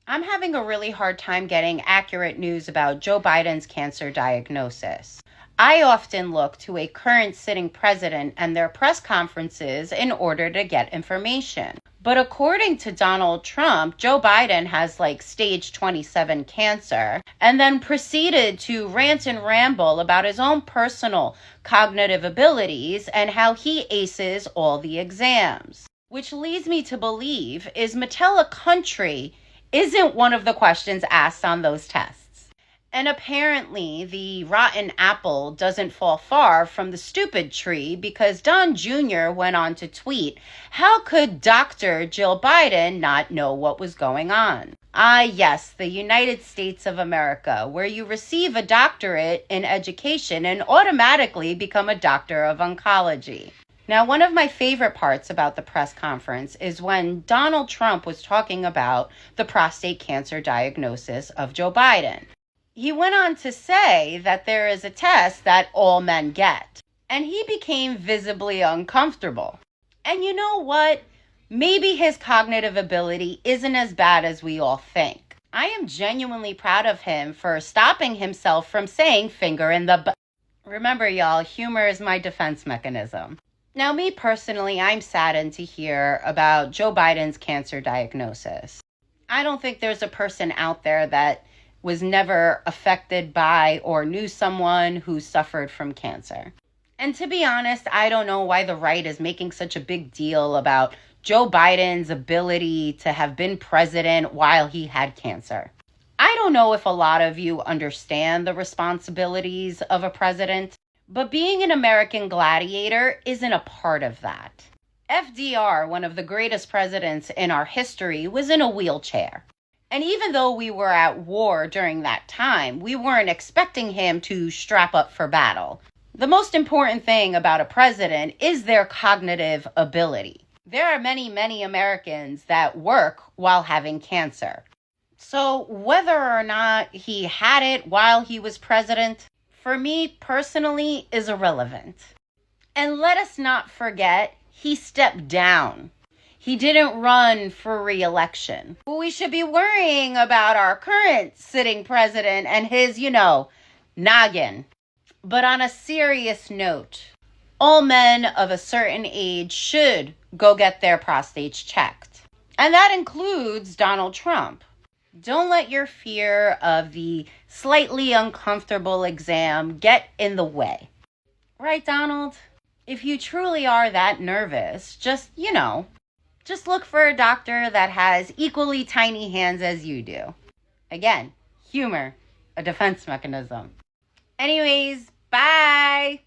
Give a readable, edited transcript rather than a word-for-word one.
I'm having a really hard time getting accurate news about Joe Biden's cancer diagnosis. I often look to a current sitting president and their press conferences in order to get information. But according to Donald Trump, Joe Biden has like stage 27 cancer and then proceeded to rant and ramble about his own personal cognitive abilities and how he aces all the exams. Which leads me to believe, is Mattel a country isn't one of the questions asked on those tests. And apparently, the rotten apple doesn't fall far from the stupid tree because Don Jr. went on to tweet, how could Dr. Jill Biden not know what was going on? Ah, yes, the United States of America, where you receive a doctorate in education and automatically become a doctor of oncology. Now, one of my favorite parts about the press conference is when Donald Trump was talking about the prostate cancer diagnosis of Joe Biden. He went on to say that there is a test that all men get, and he became visibly uncomfortable. And you know what? Maybe his cognitive ability isn't as bad as we all think. I am genuinely proud of him for stopping himself from saying finger in the butt. Remember, y'all, humor is my defense mechanism. Now, me personally, I'm saddened to hear about Joe Biden's cancer diagnosis. I don't think there's a person out there that was never affected by or knew someone who suffered from cancer. And to be honest, I don't know why the right is making such a big deal about Joe Biden's ability to have been president while he had cancer. I don't know if a lot of you understand the responsibilities of a president. But being an American gladiator isn't a part of that. FDR, one of the greatest presidents in our history, was in a wheelchair. And even though we were at war during that time, we weren't expecting him to strap up for battle. The most important thing about a president is their cognitive ability. There are many, many Americans that work while having cancer. So whether or not he had it while he was president, for me personally, is irrelevant. And let us not forget, he stepped down. He didn't run for re-election. We should be worrying about our current sitting president and his, noggin. But on a serious note, all men of a certain age should go get their prostates checked. And that includes Donald Trump. Don't let your fear of the slightly uncomfortable exam get in the way. Right, Donald? If you truly are that nervous, just look for a doctor that has equally tiny hands as you do. Again, humor, a defense mechanism. Anyways, bye!